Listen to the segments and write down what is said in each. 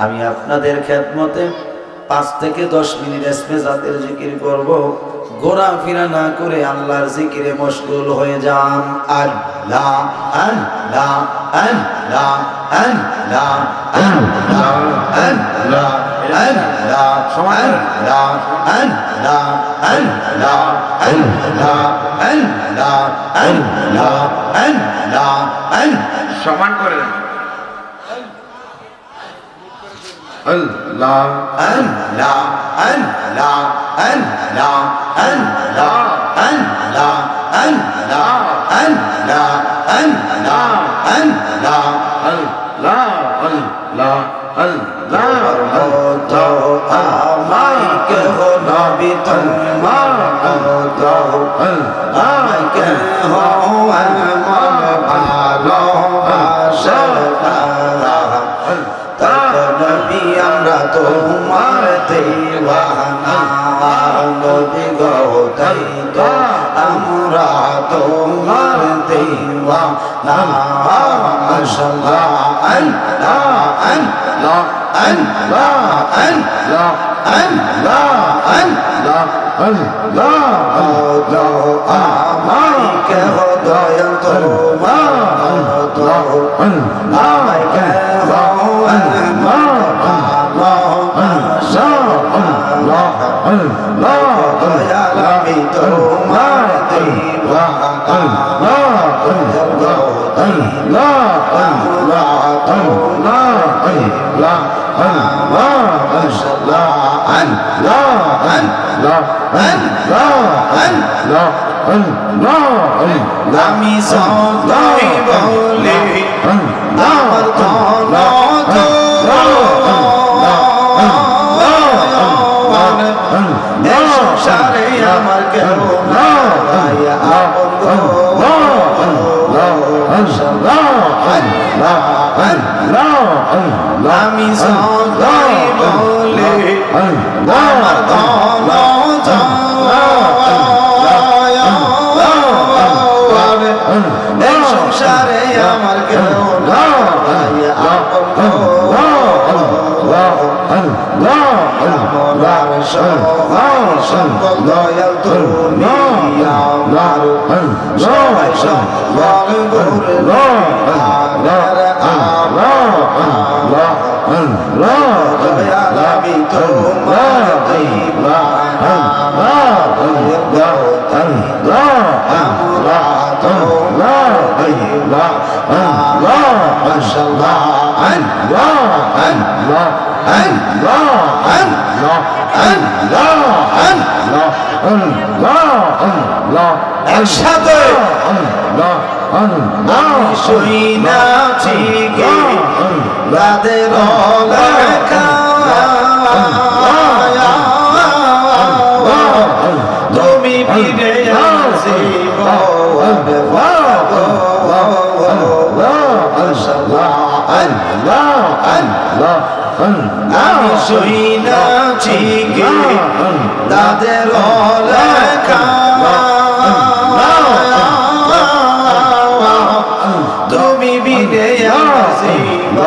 আমি আপনাদের খেদমতে 5 থেকে 10 মিনিট ইসমে জাতের জিকির করব। ঘোরাফেরা না করে আল্লাহর জিকিরে মশগুল হয়ে যান। আল্লাহ আল্লাহ আল্লাহ আল্লাহ আল্লাহ আল্লাহ আল্লাহ আল্লাহ আল্লাহ আল্লাহ আল্লাহ আল্লাহ আল্লাহ আল্লাহ সমান করে দেন। আল্লাহ আল্লাহ আল্লাহ আল্লাহ আল্লাহ আল্লাহ আল্লাহ আল্লাহ আল্লাহ আল্লাহ আল্লাহ আল্লাহ আল্লাহ তো আমায় কেহ নবী তোমার তো আমায় কেহ আমার ভালোবাসা নবী আমরা তোমার দেওয়ানা নবী গো তাই তো আমরা তোমার দেওয়ানা মাশাআল্লাহ আল্লাহ আল্লাহ আল্লাহ আল্লাহ আল্লাহ আল্লাহ আল্লাহ আমায় কেহ দয়াল তোমার তো আমায় কেহ আমি তোমার আমি সদাই বলি আমার ধন সংসারে আমার কেউ আমি সদাই বলি আমার ধন সংসারে আমার কেউ সকল দয়াল তুমি আমার সবাই সকল গুরু দয়াল আমি তোমার দিওয়ানা আমরা তোমার দিওয়ানা মাশাআল্লাহ আল্লাহ আল্লাহ আল্লাহ আল্লাহ আল্লাহ আল্লাহ আল্লাহ একসাথে আল্লাহ আমি শুইনাছি গে তাদের লেখা তুমি ফিরে আসিব আমি শুইনাছি গে তাদের লেখা তুমি বিনে আসিব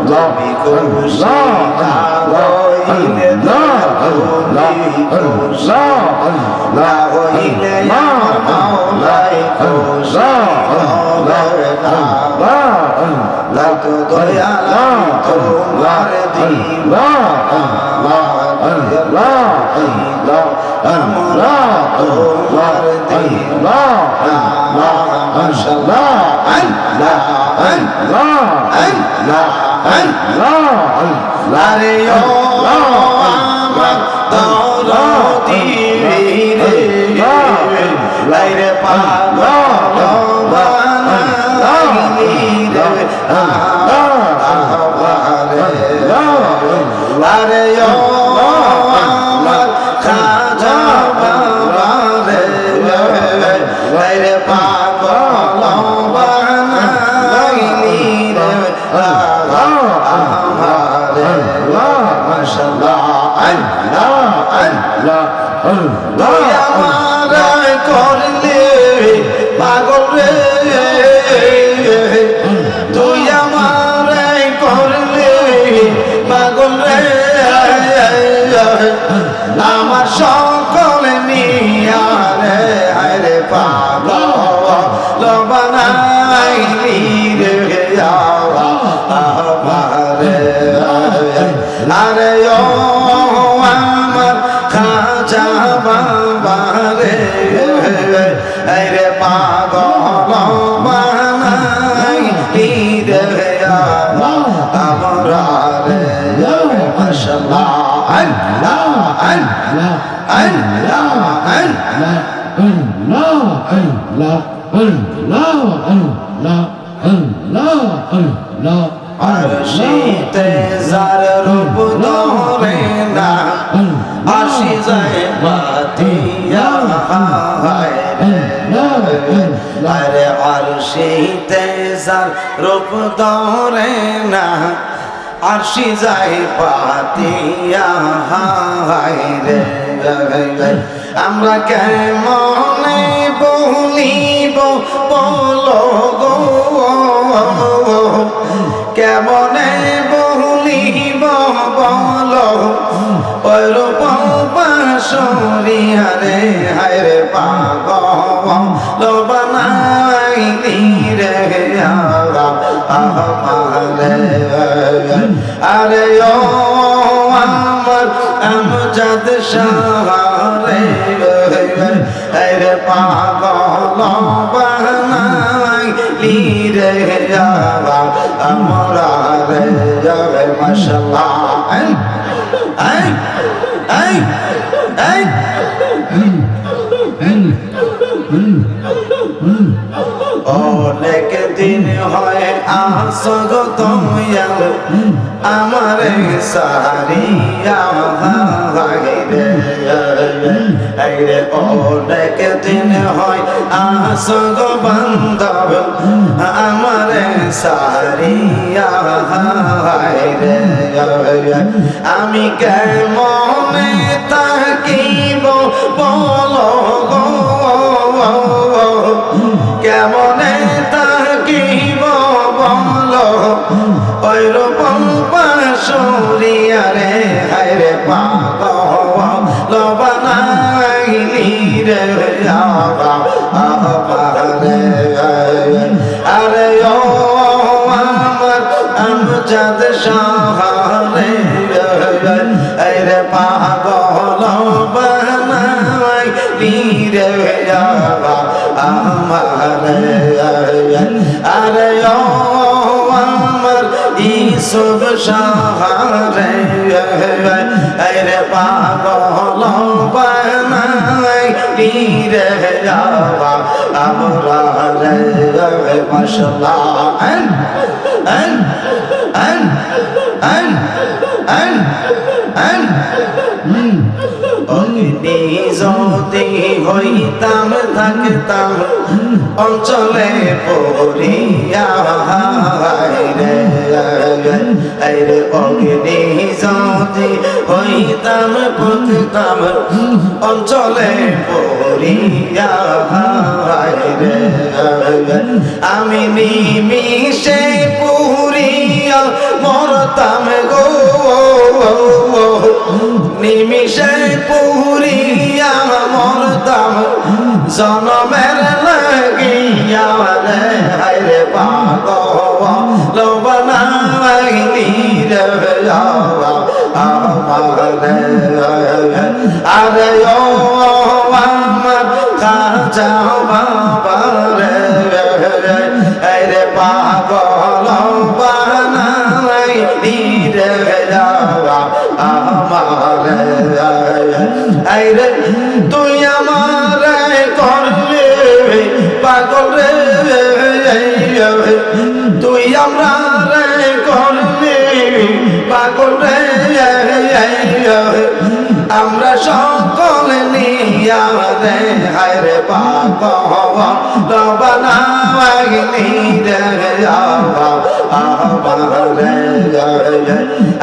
তুমি খুশি না হইলে না হইলে আমার মাওলাই খুশি হবে না তো দয়াল তোমার দিওয়ানা আমরা তোমার দিওয়ানা মাশাআল্লাহ আল্লাহ আল্লাহ আল্লাহ আল্লাহ আরে ও আমার দরদি রে লাইরে পাগল বানাইলি রে আরে ও আমার খাজা বাবা রে লাইরে পাগল বানাইলি রে আমারে মাশাআল্লাহ আল্লাহ আল্লাহ তুই আমারে করলে পাগল রে আরশিতে যার রূপ ধরে না আসি যায় পাতিয়া আরে আরশিতে যার রূপ ধরে না আরশি যায় পাতিয়া রে আমরা কেমনে বলিব বলো গো কেমনে বলিব বলো ওরূপ বাসরিয়া রে হায় রে পাগল বানাইলি রে আরে ও আমার আমজাদ শাহরে রে পাগল বানাইলি রে আমরা রে মাশাআল্লাহ এই এই এই অনেক দিন হয় আসগ তুমি আমার সারিয়া রে অনেক দিন হয় আসগ বান্ধব আমার সারিয়া রে আমি কেমনে থাকিব বলো গো কেমনে থাকিব বলো ওইরূপ বাসরিয়া রে হায় রে পাগল বানাইলি রে আরে ও আমার আমজাদ শাহরে রে পাগল বানাইলি রে আরে ও আমার ইসব শাহরে রে পাগল বানাইলি রে আমরা রে মাশাআল্লাহ অগ্নি যদি হইতাম থাকতাম অঞ্চলে পড়িয়া রে অগ্নি যদি হইতাম পড়তাম অঞ্চলে পড়িয়া রে আমি নিমিষে পুরিয়া মরতাম গো নিমিষে পুরিয়া মরতাম জনমের লাগিয়া রে হায় রে পাগল বানাইলি রে আরে ও আমার খাজা বাবা রে রে পাগল বানাইলি রে আমার রে তুই আমার করলে পাগল রে তুই আমরা রে করলে পাগল রে আমরা সকলে নিয়া রে হায় রে পাগল বানাইলি রে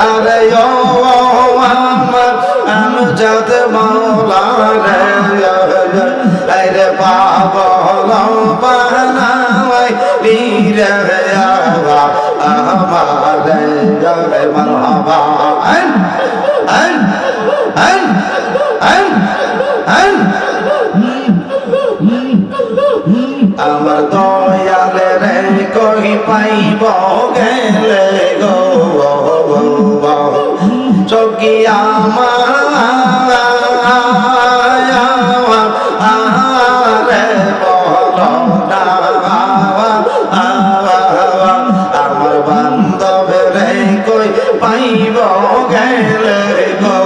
আরে ও আমার আমজাদ মাওলা রে রে পাগল বানাইলি রে আমার রে মারহাবা আমার দয়ালে রে কই পাইব গেলে গো চকি আমারে বল না আমার বান্ধব রে কই পাইব গেলে গো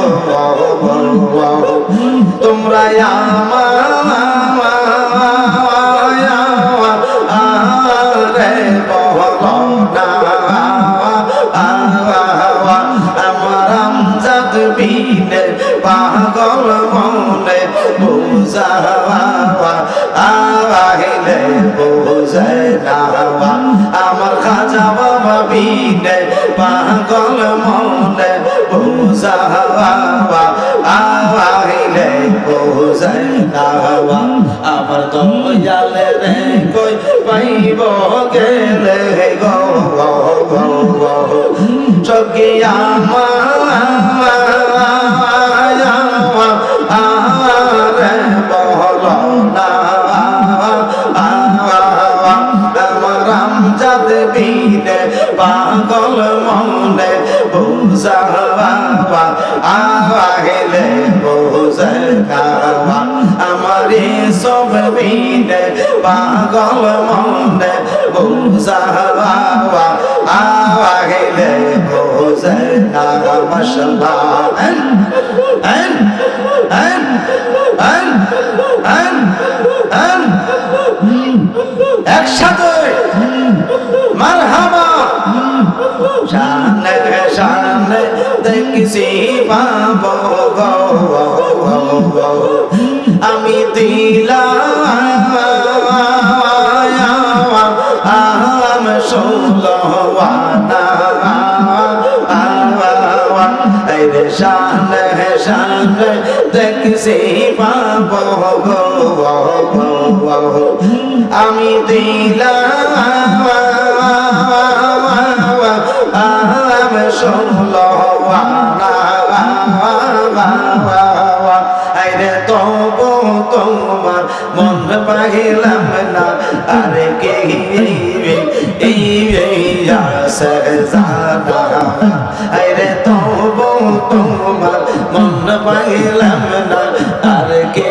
বুঝে না আমার খাজা বাবা বিনে পাগল মনে বুঝাওয়া আইলে বুঝে না আমার দয়ালে রে কই পাইব গেলে গো সখিয়া আরে বল না আমার আমজাদ বিনে পাগল মনে বুঝাওয়া আইলে বুঝে না আমার সব বিনে পাগল মনে বুঝাওয়া আইলে বুঝে না মাশাআল্লাহ একসাথে মারহাবা শানে শানে দেখছি পাবো গো আমি দিলাম ষোলওয়ানা রে শানে শানে দেখছি পাবো গো আমি দিলাম ষোলওয়ানা আরে তবু তোমার মন পাইলাম না আরে কে আরে তবু তোমার মন পাইলাম না আরে কে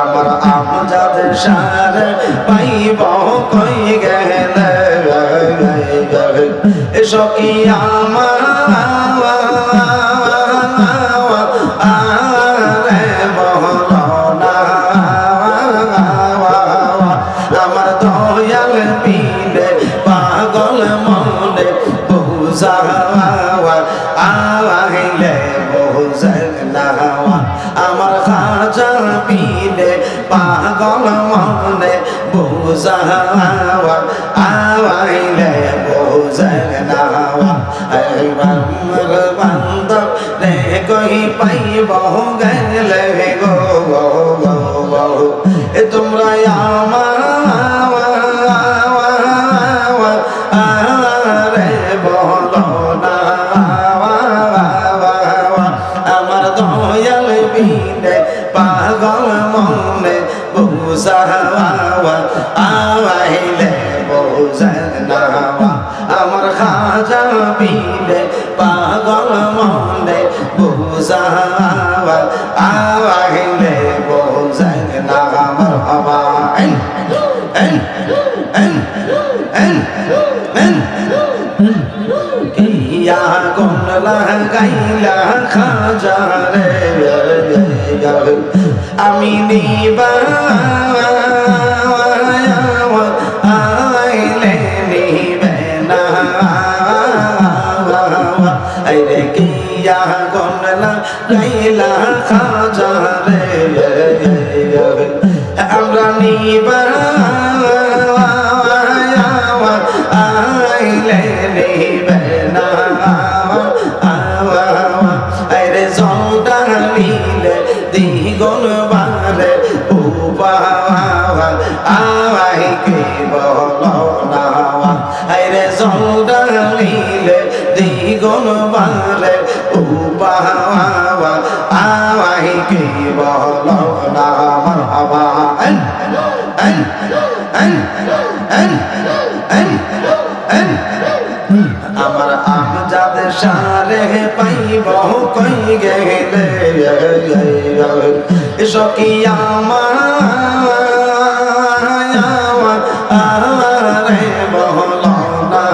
আমার আমজাদ সার পাইব কই গেলে সখী আমার আমার দয়াল বিনে পাগল মনে বুঝাওয়া আইলে বুঝে না আমার খাজা বিনে পাগল মনে বুঝাওয়া আইলে বুঝে না আমার বান্ধব রে কই পাইব গেলে গো তোমরা আমার বলো না আমার দয়াল বিনে পাগল মনে বুঝাওয়া আইলে বুঝে না আমার খাজা বিনে পাগল মনে বুঝাওয়া আইলে বুঝে না মারহাবা কিয়া কোন লাগাইলা খাজা রে আমি নিবা আইলে নিবে না আইরে কিয়া কোন লাগাইলা খাজা রে আমরা নিবা আইলে নিবে না আইরে জলটা নিলে দ্বিগুণ বাড়ে আই কে বলো না আইরে জলটা নিলে দ্বিগুণ বাড়ে আই কে বলো না মারহাবা আমার আমজাদ সারে পাইব কই গেলে সখী আমার বলো না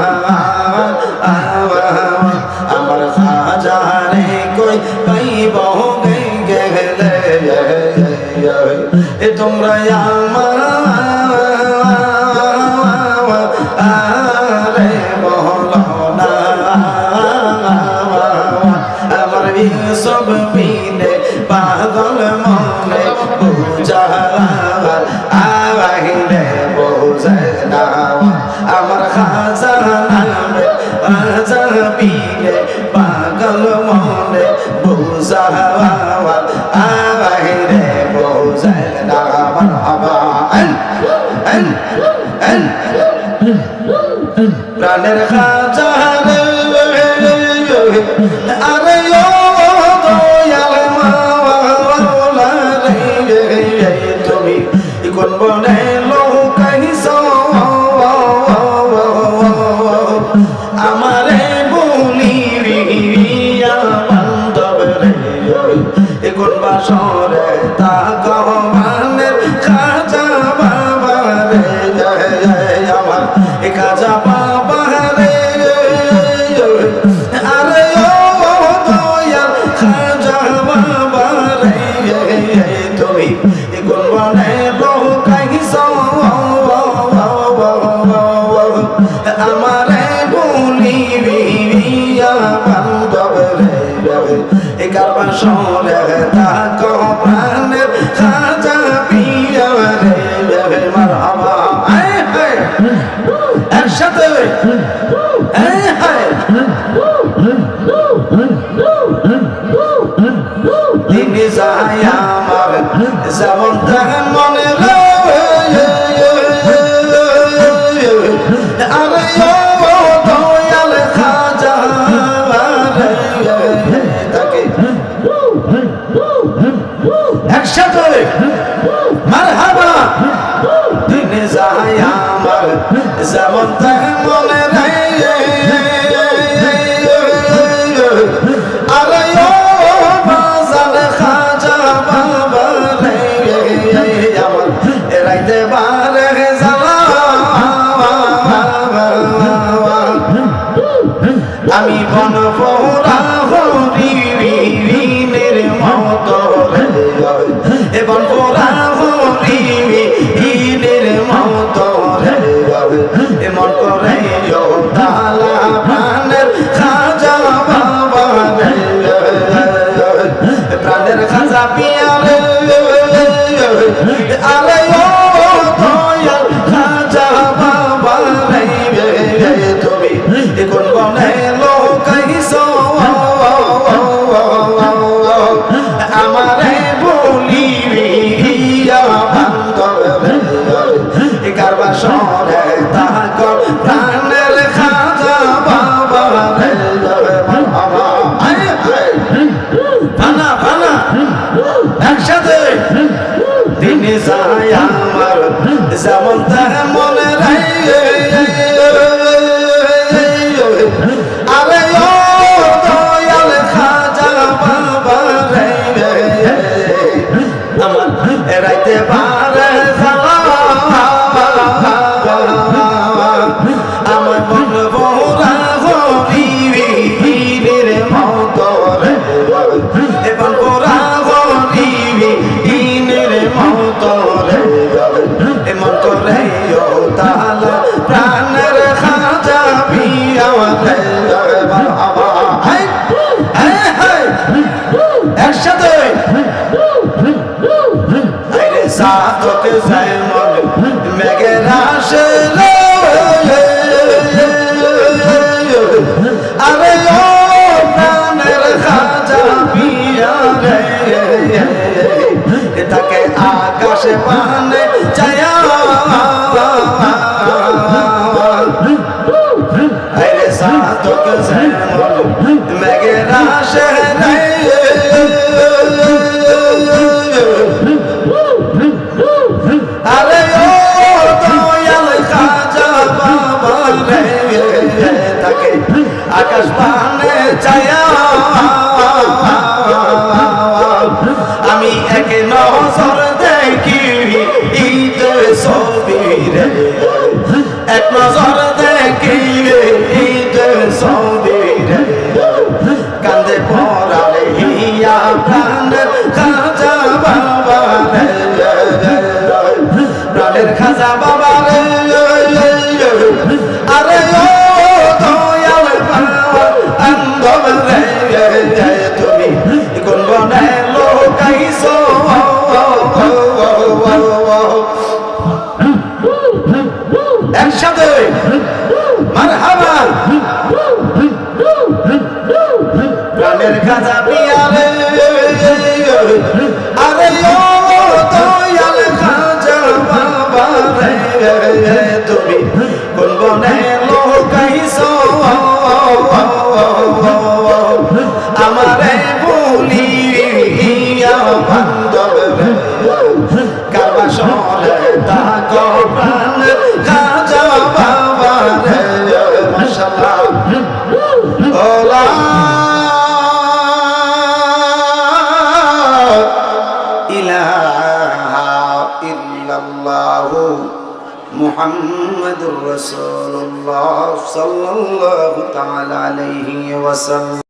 আমার খাজারে কই পাইব গেলে তোমরা আমার সব মিলে পাগল মনে বাহিরে বোঝে না আমার খাজা নামে খাজা পীরে পাগল মনে বোঝা বাহিরে বোঝে না মারহাবা প্রাণের খাজা রে আরে ও দয়াল মাওলা রে তুমি কোন বনে লোকাইছ আমারে বলিয়া বান্ধব রে কোন বাসরে তা গমানের খাজা বাবা রে আমার খাজা বাবা রে আরে ও দয়াল খাজা বাবা রে তুমি কোন বনে লোকাইছ আমারে বলিয়া বান্ধব রে কারবা শোনে তাকো প্রাণের খাজা পিয়া রে মারহাবা একসাথে তিনি যায় আমার যেমন তেমন মনে আরে ও দয়াল খাজা তাকে একসাথে মারহাবা তিনি যায় আমার যেমন তেমন মনে আরে ও বাজাল খাজা বাবা রে আমার রাইতে বারে জ্বালা আমি বন পোড়া হরিণের মত রে বন পোড়া হরিণের মত রে মন করে তালা প্রাণের খাজা বাবা রে প্রাণের খাজা পিয়া রে আরে ও দয়াল খাজা বাবা রে তুমি কোন বনে লোকাইছ আমারে বলিয়া বান্ধব রে কারবা শোনে তাকো প্রাণের খাজা বাবা রে ফানা ফানা একসাথে তিনি যায় আমার যেমন তার মনে আরে ও দয়াল খাজা বাবা রে আমার রাইতে পারে আমার মন ভরা হরিণের মত রে এবং ভরা হরিণের মত রে মন করে ও তালা প্রাণের খাজা পিয়া রে একসাথে সাতক যেমন মেঘের আসে আরে ও প্রাণের খাজা পিয়া রে তাকে আকাশে পানে চায়া আরে সাতক যেমন মেঘের আসে আরে ও দয়াল খাজা বাবা রে তাকে আকাশ পানে চায়া আমি এক নজর দেখি ঈদ ছবি রে এক নজর দেখি ঈদ ছবি রে কান্দে পড়ালে হিয়া প্রাণের খাজা বাবা রে প্রাণের খাজা বাবা রে আরে ও দয়াল বান্ধব রে তুমি কোন বনে লোকাইছ একসাথে মারহাবা প্রাণের খাজা পিয়ারে আরে ও দয়াল খাজা বাবা রে তুমি কোন বনে লোকাইছো আমারে ভুলিয়া বান্ধব কারবা শোনে তাকো প্রাণ খাজা বাবা রে মাশাআল্লাহ ওলা ইলাহা ইল্লাল্লাহু মুহাম্মাদুর রাসূলুল্লাহ সাল্লাল্লাহু তাআলা আলাইহি ওয়াসাল্লাম।